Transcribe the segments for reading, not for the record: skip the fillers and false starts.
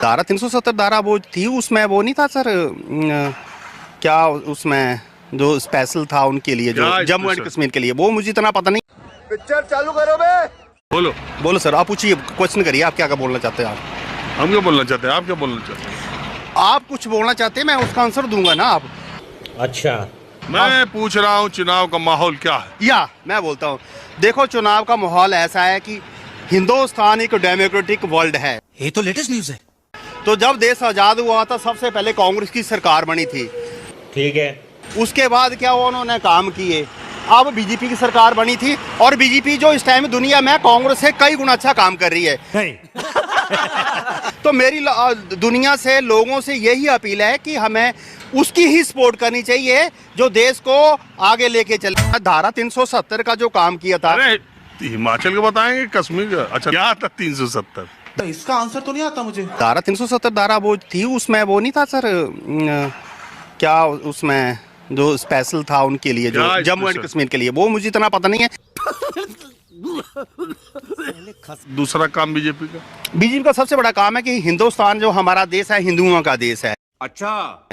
धारा 370 धारा वो थी, उसमें वो नहीं था सर, क्या उसमें जो स्पेशल था उनके लिए, जो जम्मू एंड कश्मीर के लिए, वो मुझे इतना पता नहीं। पिक्चर चालू करो बे। बोलो बोलो सर, आप पूछिए, क्वेश्चन करिए, आप क्या क्या बोलना चाहते हैं। आप हम क्या बोलना चाहते हैं, आप क्या बोलना चाहते हैं? आप कुछ बोलना चाहते हैं, मैं उसका आंसर दूंगा ना। आप अच्छा, मैं पूछ रहा हूँ चुनाव का माहौल क्या है। या मैं बोलता हूँ, देखो चुनाव का माहौल ऐसा है कि हिंदुस्तान एक डेमोक्रेटिक वर्ल्ड है। ये तो लेटेस्ट न्यूज़ है। तो जब देश आज़ाद हुआ था, सबसे पहले कांग्रेस की सरकार बनी थी। ठीक है। उसके बाद क्या हुआ, उन्होंने काम किए, अब बीजेपी की सरकार बनी थी, और बीजेपी जो इस टाइम दुनिया में कांग्रेस से कई गुना अच्छा काम कर रही है। नहीं। तो मेरी दुनिया से, लोगों से यही अपील है कि हमें उसकी ही सपोर्ट करनी चाहिए जो देश को आगे लेके चले। धारा 370 का जो काम किया था, अरे हिमाचल का बताएंगे, कश्मीर का? अच्छा, क्या था 370? तो इसका आंसर तो नहीं आता मुझे। धारा 370 धारा वो थी, उसमें वो नहीं था सर, क्या उसमें जो स्पेशल था उनके लिए, जो जम्मू एंड कश्मीर के लिए, वो मुझे इतना पता नहीं है। दूसरा काम बीजेपी का सबसे बड़ा काम है कि हिंदुस्तान जो हमारा देश है, हिंदुओं का देश है। अच्छा,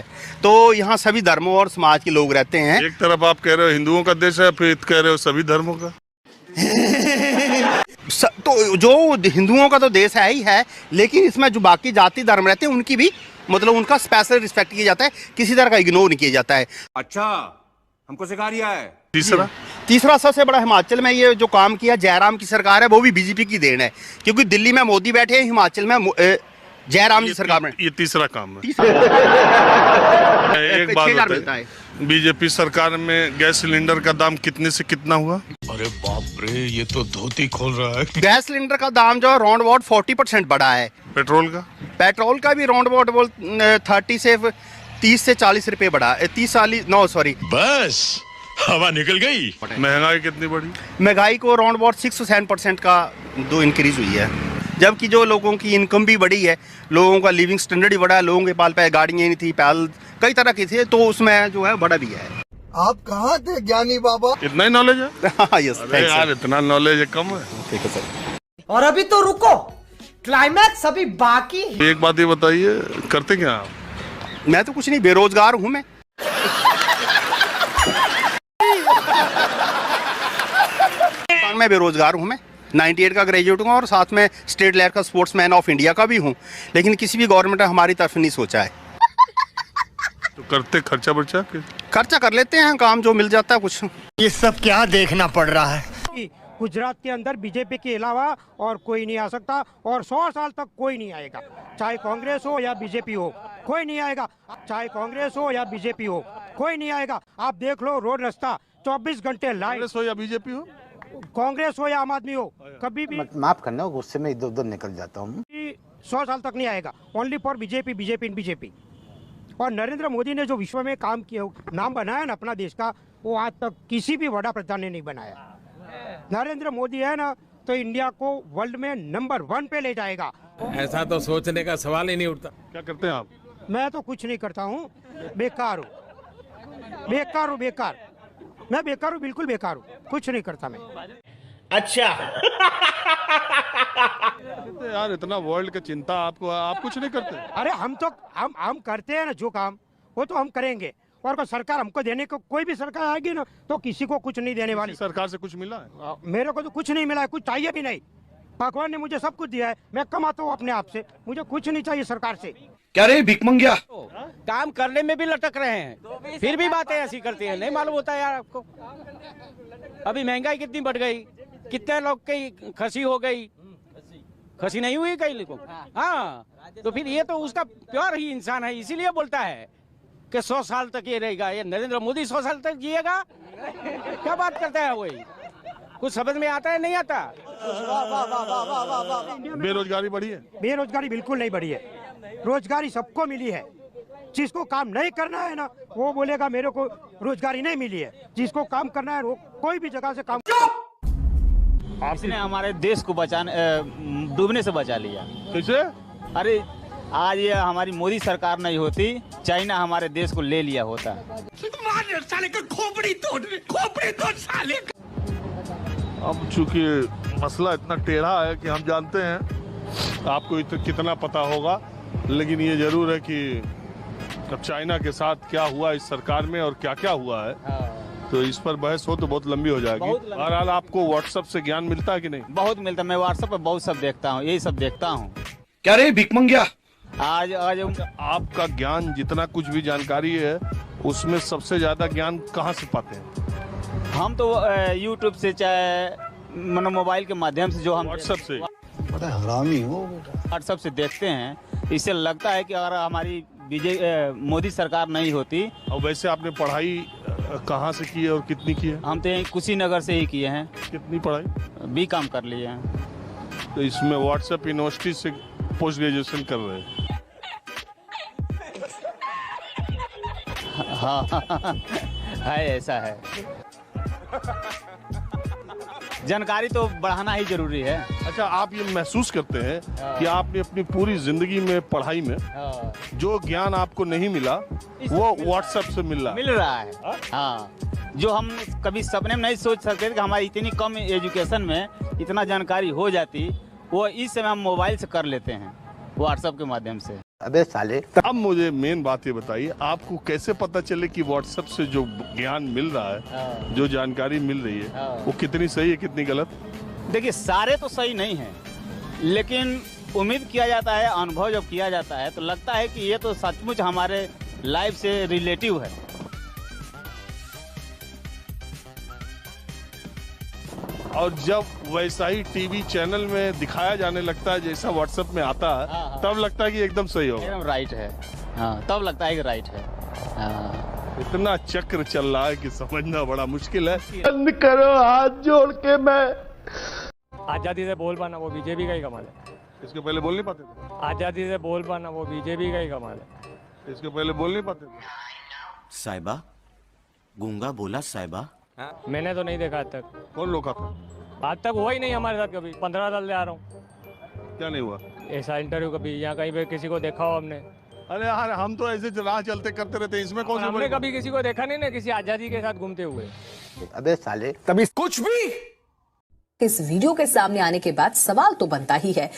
तो यहाँ सभी धर्मों और समाज के लोग रहते हैं। एक तरफ आप कह रहे हो हिंदुओं का देश है, फिर कह रहे हो सभी धर्मों का। तो जो हिंदुओं का तो देश है ही है, लेकिन इसमें जो बाकी जाति धर्म रहते हैं उनकी भी, मतलब उनका स्पेशल रिस्पेक्ट किया जाता है, किसी तरह का इग्नोर नहीं किया जाता है। अच्छा, हमको सिखा रिया है। तीसरा सबसे बड़ा हिमाचल में ये जो काम किया जयराम की सरकार है, वो भी बीजेपी की देन है, क्योंकि दिल्ली में मोदी बैठे हैं, हिमाचल में जयराम जी सरकार में। ये तीसरा काम है। एक बात मिलता है, बीजेपी सरकार में गैस सिलेंडर का दाम कितने से कितना हुआ? अरे बाप रे, ये तो धोती खोल रहा है। गैस सिलेंडर का दाम जो राउंड अबाउट 40% बढ़ा है। पेट्रोल का भी राउंड अबाउट 30 से 40 रुपए बढ़ा, बस हवा निकल गई। महंगाई कितनी बढ़ी? महंगाई को राउंड अबाउट 6 से 7% का जो इंक्रीज हुई है, जबकि जो लोगों की इनकम भी बढ़ी है, लोगों का लिविंग स्टैंडर्ड भी बढ़ा है, लोगों के पास गाड़ियाँ नहीं थी, पैदल कई तरह की थी, तो उसमें जो है बढ़ा भी है। आप कहाँ थे ज्ञानी बाबा? इतना ही नॉलेज है? हाँ, यस, यार इतना नॉलेज है कम है। ठीक है सर। और अभी तो रुको, क्लाइमैक्स अभी बाकी। एक बात ये बताइए, करते क्या आप? मैं तो कुछ नहीं, बेरोजगार हूँ मैं। मैं बेरोजगार हूँ, मैं 98 का ग्रेजुएट हूँ, और साथ में स्टेट लेवल का स्पोर्ट्समैन ऑफ इंडिया का भी हूँ, लेकिन किसी भी गवर्नमेंट ने हमारी तरफ नहीं सोचा है। तो करते खर्चा कर लेते हैं, काम जो मिल जाता है कुछ। ये सब क्या देखना पड़ रहा है? गुजरात के अंदर बीजेपी के अलावा और कोई नहीं आ सकता, और 100 साल तक कोई नहीं आएगा, चाहे कांग्रेस हो या बीजेपी हो, कोई नहीं आएगा। चाहे कांग्रेस हो या बीजेपी हो, कोई नहीं आएगा। आप देख लो, रोड रास्ता 24 घंटे लाइट। कांग्रेस हो या बीजेपी हो, कांग्रेस हो या आम आदमी हो, कभी भी। माफ करना, गुस्से में इधर उधर निकल जाता हूँ। 100 साल तक नहीं आएगा। Only for BJP. और नरेंद्र मोदी ने जो विश्व में काम किया, नाम बनाया ना अपना देश का, वो आज तक किसी भी बड़ा प्रधान ने नहीं बनाया। नरेंद्र मोदी है ना, तो इंडिया को वर्ल्ड में नंबर 1 पे ले जाएगा। ऐसा तो सोचने का सवाल ही नहीं उठता। क्या करते हैं आप? मैं तो कुछ नहीं करता हूँ, बेकार हूँ। मैं बेकार हूँ, बिल्कुल बेकार हूँ, कुछ नहीं करता मैं। अच्छा। यार इतना वर्ल्ड की चिंता आपको, आप कुछ नहीं करते? अरे हम करते हैं ना जो काम, वो तो हम करेंगे। और कोई सरकार हमको देने को, कोई भी सरकार आएगी ना, तो किसी को कुछ नहीं देने वाली। सरकार से कुछ मिला है? मेरे को तो कुछ नहीं मिला है, कुछ चाहिए भी नहीं। भगवान ने मुझे सब कुछ दिया है, मैं कमाता हूँ अपने आप से, मुझे कुछ नहीं चाहिए सरकार से। क्या रे भिख मंगिया? काम करने में भी लटक रहे हैं, फिर भी बातें ऐसी करते हैं, नहीं मालूम होता है यार आपको। अभी महंगाई कितनी बढ़ गई, कितने लोग की खसी हो गई, खसी नहीं हुई कई लोगों। हाँ, तो फिर ये तो उसका प्योर ही इंसान है, इसीलिए बोलता है कि 100 साल तक ये रहेगा। ये नरेंद्र मोदी 100 साल तक जिएगा? क्या बात करता है वही, कुछ समझ में आता है? नहीं आता। बेरोजगारी बढ़ी है? बेरोजगारी बिल्कुल नहीं बढ़ी है, रोजगारी सबको मिली है। जिसको काम नहीं करना है ना, वो बोलेगा मेरे को रोजगारी नहीं मिली है। जिसको काम करना है, वो कोई भी जगह से काम। आपने हमारे देश को डूबने से बचा लिया। कैसे? अरे आज ये हमारी मोदी सरकार नहीं होती, चाइना हमारे देश को ले लिया होता। साले का खोपड़ी तोड़ साले। अब चूंकि मसला इतना टेढ़ा है कि हम जानते हैं, आपको कितना पता होगा, लेकिन ये जरूर है कि अब चाइना के साथ क्या हुआ इस सरकार में और क्या क्या हुआ है, तो इस पर बहस हो तो बहुत लंबी हो जाएगी। बहरहाल आपको व्हाट्सएप से ज्ञान मिलता है कि नहीं? बहुत मिलता है, मैं व्हाट्सएप पे बहुत सब देखता हूँ, यही सब देखता हूँ। क्या रे भिकमंगिया? आज आपका ज्ञान जितना कुछ भी जानकारी है उसमें सबसे ज्यादा ज्ञान कहाँ से पाते हैं? हम तो यूट्यूब से, चाहे मोबाइल के माध्यम से, जो हम व्हाट्सएप से। बड़ा हरामी हो। व्हाट्सएप से देखते हैं। इससे लगता है कि अगर हमारी मोदी सरकार नहीं होती। और वैसे आपने पढ़ाई कहाँ से की है और कितनी की है? हम तो यहीं कुशीनगर से ही किए हैं। कितनी पढ़ाई? B.Com कर लिए हैं। तो इसमें व्हाट्सएप यूनिवर्सिटी से पोस्ट ग्रेजुएशन कर रहे हैं? हाँ है, ऐसा है। जानकारी तो बढ़ाना ही जरूरी है। अच्छा, आप ये महसूस करते हैं कि आपने अपनी पूरी जिंदगी में पढ़ाई में जो ज्ञान आपको नहीं मिला वो व्हाट्सएप से मिल रहा है? हाँ, जो हम कभी सपने में नहीं सोच सकते कि हमारी इतनी कम एजुकेशन में इतना जानकारी हो जाती, वो इस समय हम मोबाइल से कर लेते हैं, व्हाट्सएप के माध्यम से। अबे साले। अब मुझे मेन बात ये बताइए, आपको कैसे पता चले कि व्हाट्सएप से जो ज्ञान मिल रहा है, जो जानकारी मिल रही है, वो कितनी सही है कितनी गलत? देखिए, सारे तो सही नहीं है, लेकिन उम्मीद किया जाता है, अनुभव जब किया जाता है तो लगता है कि ये तो सचमुच हमारे लाइफ से रिलेटिव है। और जब वैसा ही टीवी चैनल में दिखाया जाने लगता है जैसा व्हाट्सएप में आता है, तब लगता है कि एकदम सही होगा। एकदम राइट है। हाँ, तब लगता है कि राइट है। हाँ। इतना चक्र चल रहा है कि समझना बड़ा मुश्किल है। बंद करो हाथ जोड़ के। मैं आजादी से बोल पाना वो बीजेपी का ही कमाल है। इसके पहले बोल नहीं पाते थे? आजादी से बोल पाना वो बीजेपी का ही कमाल है। इसके पहले बोल नहीं पाते थे? साहिबा गूंगा बोला साहिबा। मैंने तो नहीं देखा आज तक। कौन रोका था? आज तक हुआ ही नहीं हमारे साथ कभी। 15 साल से आ रहा हूँ। क्या नहीं हुआ? ऐसा इंटरव्यू कभी यहाँ कहीं पे किसी को देखा हो हमने? अरे यार, हम तो ऐसे राह चलते करते रहते हैं, इसमें कौन सा? हमने कभी किसी को देखा नहीं ना, किसी आजादी के साथ घूमते हुए। अबे साले। तभी कुछ भी। इस वीडियो के सामने आने के बाद सवाल तो बनता ही है,